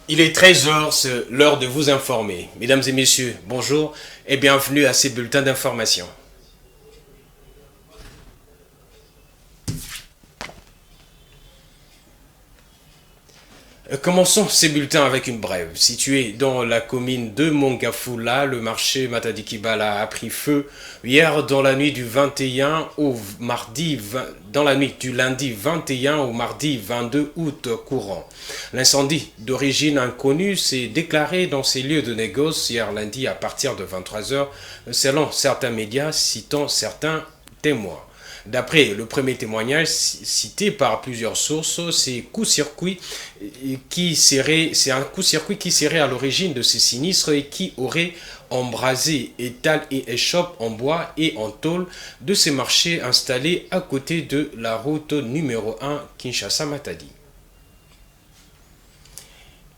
Il est 13 heures, c'est l'heure de vous informer. Mesdames et messieurs, bonjour et bienvenue à ces bulletins d'information. Commençons ces bulletins avec une brève. Situé dans la commune de Mongafula, le marché Matadi-Kibala a pris feu hier dans la nuit du 21 au mardi dans la nuit du lundi 21 au mardi 22 août courant. L'incendie d'origine inconnue s'est déclaré dans ces lieux de négoce hier lundi à partir de 23 heures, selon certains médias citant certains témoins. D'après le premier témoignage cité par plusieurs sources, c'est un coup-circuit qui serait à l'origine de ces sinistres et qui aurait embrasé étal et échoppe en bois et en tôle de ces marchés installés à côté de la route numéro 1 Kinshasa-Matadi.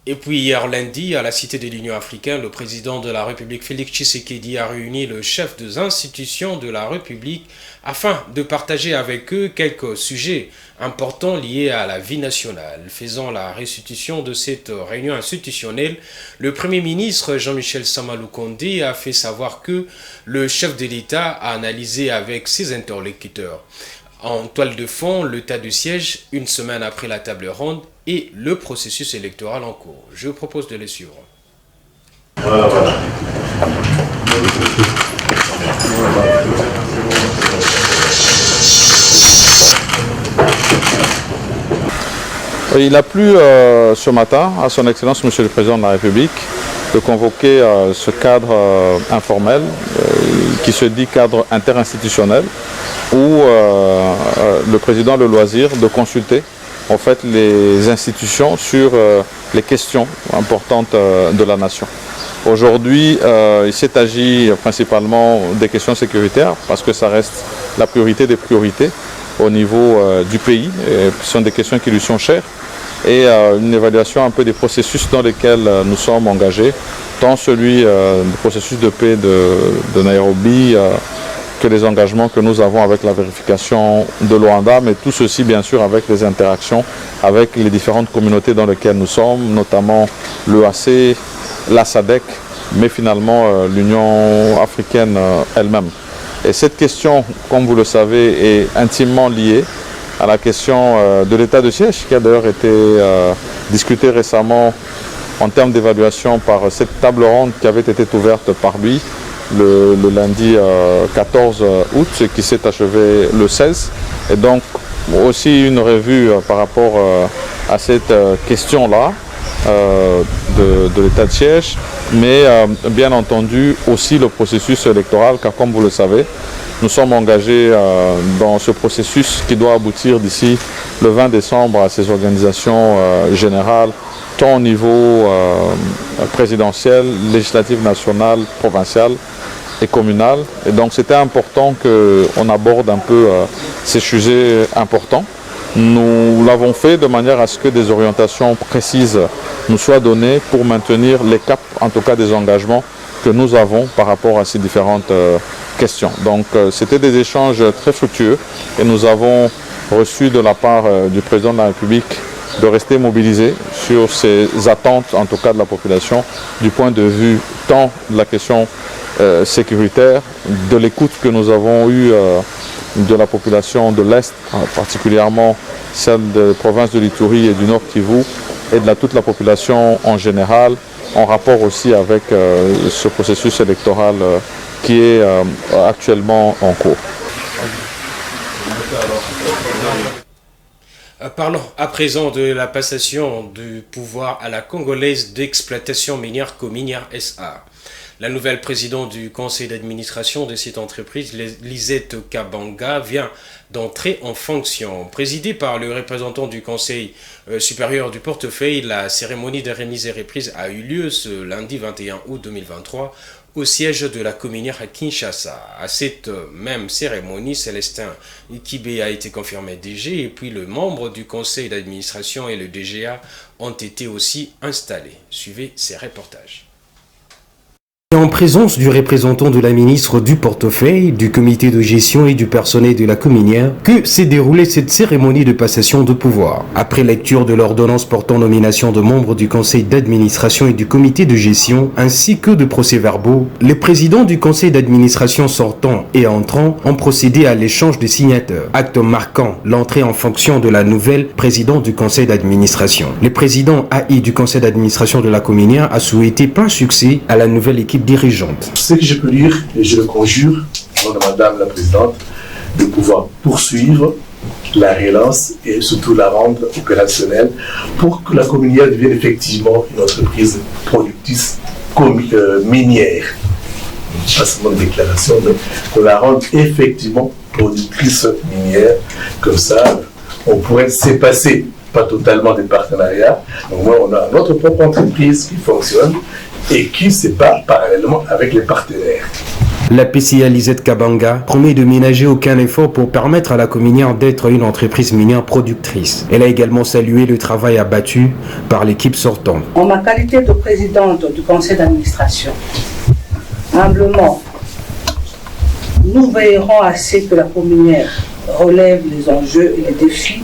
Et puis hier lundi, à la Cité de l'Union africaine, le président de la République Félix Tshisekedi a réuni le chef des institutions de la République afin de partager avec eux quelques sujets importants liés à la vie nationale. Faisant la restitution de cette réunion institutionnelle, le Premier ministre Jean-Michel Sama Lukonde a fait savoir que le chef de l'État a analysé avec ses interlocuteurs en toile de fond l'état du siège une semaine après la table ronde et le processus électoral en cours. Je vous propose de les suivre. Voilà. Il a plu ce matin à son Excellence Monsieur le Président de la République de convoquer ce cadre informel qui se dit cadre interinstitutionnel où le Président a le loisir de consulter en fait les institutions sur les questions importantes de la nation. Aujourd'hui, il s'est agi principalement des questions sécuritaires parce que ça reste la priorité des priorités au niveau du pays. Et ce sont des questions qui lui sont chères et une évaluation un peu des processus dans lesquels nous sommes engagés, tant celui du processus de paix de Nairobi que les engagements que nous avons avec la vérification de Luanda, mais tout ceci bien sûr avec les interactions avec les différentes communautés dans lesquelles nous sommes, notamment l'EAC, la SADC, mais finalement l'Union africaine elle-même. Et cette question, comme vous le savez, est intimement liée à la question de l'état de siège, qui a d'ailleurs été discutée récemment en termes d'évaluation par cette table ronde qui avait été ouverte par lui le lundi 14 août, qui s'est achevé le 16. Et donc aussi une revue par rapport à cette question-là de l'état de siège, mais bien entendu aussi le processus électoral, car comme vous le savez, nous sommes engagés dans ce processus qui doit aboutir d'ici le 20 décembre à ces organisations générales, tant au niveau présidentiel, législatif national, provincial et communal. Et donc c'était important qu'on aborde un peu ces sujets importants. Nous l'avons fait de manière à ce que des orientations précises nous soient données pour maintenir les caps, en tout cas des engagements que nous avons par rapport à ces différentes questions. Donc c'était des échanges très fructueux et nous avons reçu de la part du président de la République de rester mobilisé sur ces attentes, en tout cas de la population, du point de vue tant de la question sécuritaire, de l'écoute que nous avons eue de la population de l'Est, particulièrement celle des provinces de l'Ituri et du Nord Kivu, et de toute la population en général, en rapport aussi avec ce processus électoral qui est actuellement en cours. Parlons à présent de la passation du pouvoir à la Congolaise d'exploitation minière Cominière SA. La nouvelle présidente du conseil d'administration de cette entreprise, Lisette Kabanga, vient d'entrer en fonction. Présidée par le représentant du conseil supérieur du portefeuille, la cérémonie de remise et reprise a eu lieu ce lundi 21 août 2023 au siège de la Cominière à Kinshasa. À cette même cérémonie, Célestin Ikibé a été confirmé DG et puis le membre du conseil d'administration et le DGA ont été aussi installés. Suivez ces reportages. En présence du représentant de la ministre du portefeuille, du comité de gestion et du personnel de la communière, que s'est déroulée cette cérémonie de passation de pouvoir. Après lecture de l'ordonnance portant nomination de membres du conseil d'administration et du comité de gestion, ainsi que de procès-verbaux, les présidents du conseil d'administration sortant et entrant ont procédé à l'échange de signateurs, acte marquant l'entrée en fonction de la nouvelle présidente du conseil d'administration. Le président AI du conseil d'administration de la communière a souhaité plein succès à la nouvelle équipe dirigeante. Ce que je peux dire, et je le conjure, au nom de Madame la Présidente, de pouvoir poursuivre la relance et surtout la rendre opérationnelle pour que la communière devienne effectivement une entreprise productrice minière. Pas seulement une déclaration, mais qu'on la rende effectivement productrice minière. Comme ça, on pourrait s'épasser, pas totalement des partenariats. Au moins, on a notre propre entreprise qui fonctionne et qui se bat parallèlement avec les partenaires. La PCA Lisette Kabanga promet de ménager aucun effort pour permettre à la communière d'être une entreprise minière productrice. Elle a également salué le travail abattu par l'équipe sortante. En ma qualité de présidente du conseil d'administration, humblement, nous veillerons à ce que la communière relève les enjeux et les défis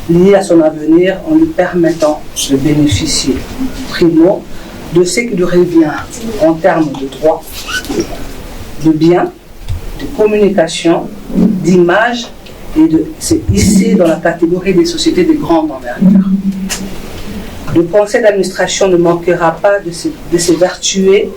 liés à son avenir en lui permettant de bénéficier, primo, de ce qui lui revient en termes de droits, de biens, de communication, d'image et de se hisser dans la catégorie des sociétés de grande envergure. Le conseil d'administration ne manquera pas de se vertuer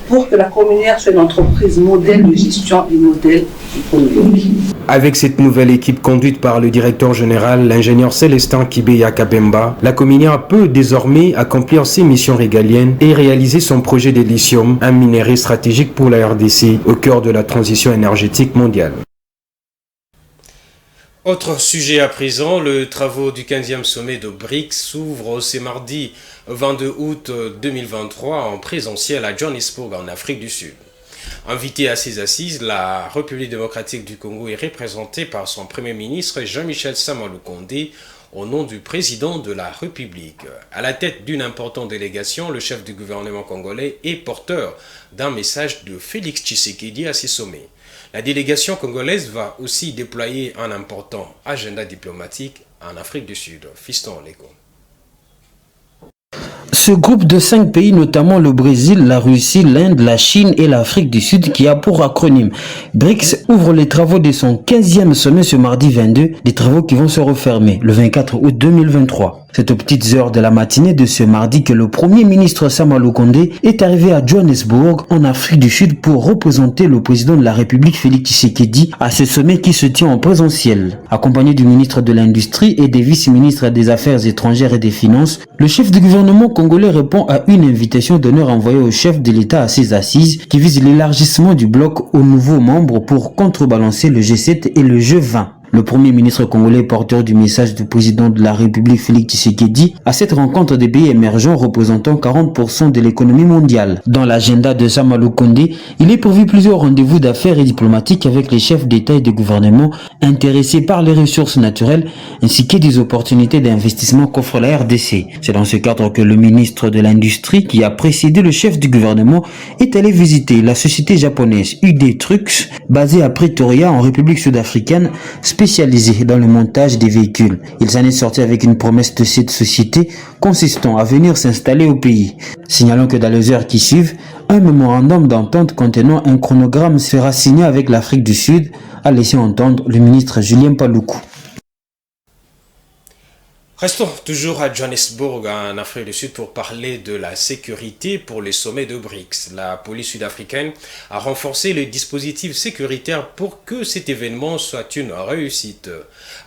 pour que la communière soit une entreprise modèle de gestion et modèle économique. Avec cette nouvelle équipe conduite par le directeur général, l'ingénieur Célestin Kibeya Kabemba, la communière peut désormais accomplir ses missions régaliennes et réaliser son projet de lithium, un minerai stratégique pour la RDC, au cœur de la transition énergétique mondiale. Autre sujet à présent, les travaux du 15e sommet de BRICS s'ouvrent ce mardi 22 août 2023 en présentiel à Johannesburg en Afrique du Sud. Invité à ces assises, la République démocratique du Congo est représentée par son Premier ministre Jean-Michel Sama-Lukonde au nom du président de la République. À la tête d'une importante délégation, le chef du gouvernement congolais est porteur d'un message de Félix Tshisekedi à ces sommets. La délégation congolaise va aussi déployer un important agenda diplomatique en Afrique du Sud. Fiston Leko. Ce groupe de 5 pays, notamment le Brésil, la Russie, l'Inde, la Chine et l'Afrique du Sud, qui a pour acronyme BRICS, ouvre les travaux de son 15e sommet ce mardi 22, des travaux qui vont se refermer le 24 août 2023. C'est aux petites heures de la matinée de ce mardi que le Premier ministre Sama-Lukonde est arrivé à Johannesburg, en Afrique du Sud, pour représenter le président de la République Félix Tshisekedi à ce sommet qui se tient en présentiel. Accompagné du ministre de l'Industrie et des vice-ministres des Affaires étrangères et des Finances, le chef du gouvernement congolais répond à une invitation d'honneur envoyée au chef de l'État à ses assises qui vise l'élargissement du bloc aux nouveaux membres pour contrebalancer le G7 et le G20. Le Premier ministre congolais porteur du message du président de la République Félix Tshisekedi à cette rencontre des pays émergents représentant 40% de l'économie mondiale. Dans l'agenda de Sama-Lukonde, il est prévu plusieurs rendez-vous d'affaires et diplomatiques avec les chefs d'État et de gouvernement intéressés par les ressources naturelles ainsi que des opportunités d'investissement qu'offre la RDC. C'est dans ce cadre que le ministre de l'Industrie qui a précédé le chef du gouvernement est allé visiter la société japonaise UD Trucks basée à Pretoria en République sud-africaine, spécialisé dans le montage des véhicules. Il s'en est sorti avec une promesse de cette société consistant à venir s'installer au pays. Signalons que dans les heures qui suivent, un mémorandum d'entente contenant un chronogramme sera signé avec l'Afrique du Sud, a laissé entendre le ministre Julien Paluku. Restons toujours à Johannesburg, en Afrique du Sud, pour parler de la sécurité pour les sommets de BRICS. La police sud-africaine a renforcé le dispositif sécuritaire pour que cet événement soit une réussite.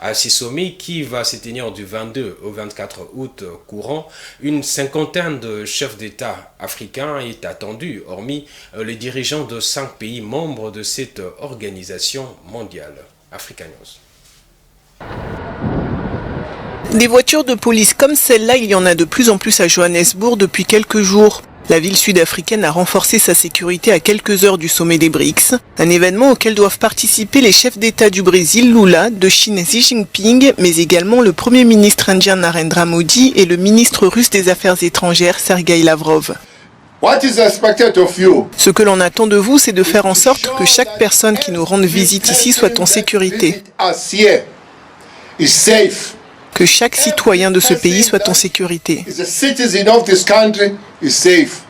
À ces sommets qui va se tenir du 22 au 24 août courant, une cinquantaine de chefs d'État africains est attendue, hormis les dirigeants de 5 pays membres de cette organisation mondiale. Africa News. Des voitures de police comme celle-là, il y en a de plus en plus à Johannesburg depuis quelques jours. La ville sud-africaine a renforcé sa sécurité à quelques heures du sommet des BRICS, un événement auquel doivent participer les chefs d'État du Brésil, Lula, de Chine, Xi Jinping, mais également le Premier ministre indien Narendra Modi et le ministre russe des Affaires étrangères, Sergueï Lavrov. What is expected of you? Ce que l'on attend de vous, c'est de faire en sorte que chaque personne qui nous rende visite ici soit en sécurité. Is safe. Que chaque citoyen de ce pays soit en sécurité. Is a citizen of this country is safe.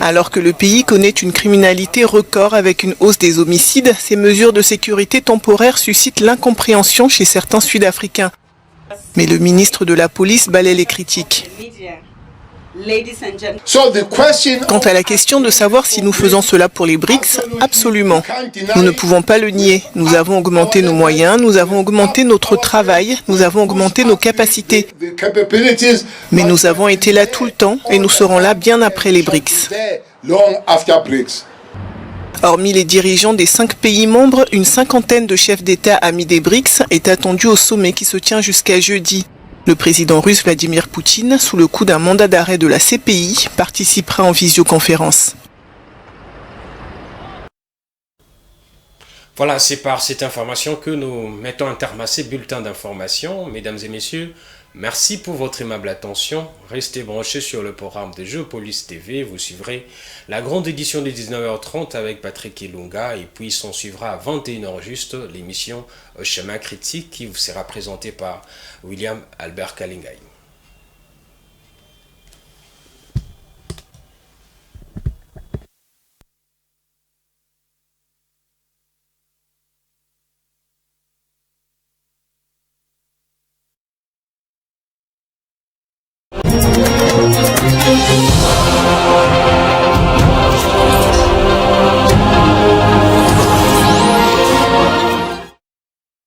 Alors que le pays connaît une criminalité record avec une hausse des homicides, ces mesures de sécurité temporaires suscitent l'incompréhension chez certains Sud-Africains. Mais le ministre de la Police balaie les critiques. Quant à la question de savoir si nous faisons cela pour les BRICS, absolument. Nous ne pouvons pas le nier. Nous avons augmenté nos moyens, nous avons augmenté notre travail, nous avons augmenté nos capacités. Mais nous avons été là tout le temps et nous serons là bien après les BRICS. Hormis les dirigeants des 5 pays membres, une cinquantaine de chefs d'État amis des BRICS est attendue au sommet qui se tient jusqu'à jeudi. Le président russe Vladimir Poutine, sous le coup d'un mandat d'arrêt de la CPI, participera en visioconférence. Voilà, c'est par cette information que nous mettons un terme à ces bulletins d'information. Mesdames et messieurs, merci pour votre aimable attention. Restez branchés sur le programme de Géopolis TV. Vous suivrez la grande édition de 19h30 avec Patrick Ilunga. Et puis, s'en suivra à 21h juste l'émission Chemin Critique qui vous sera présentée par William Albert Kalingai.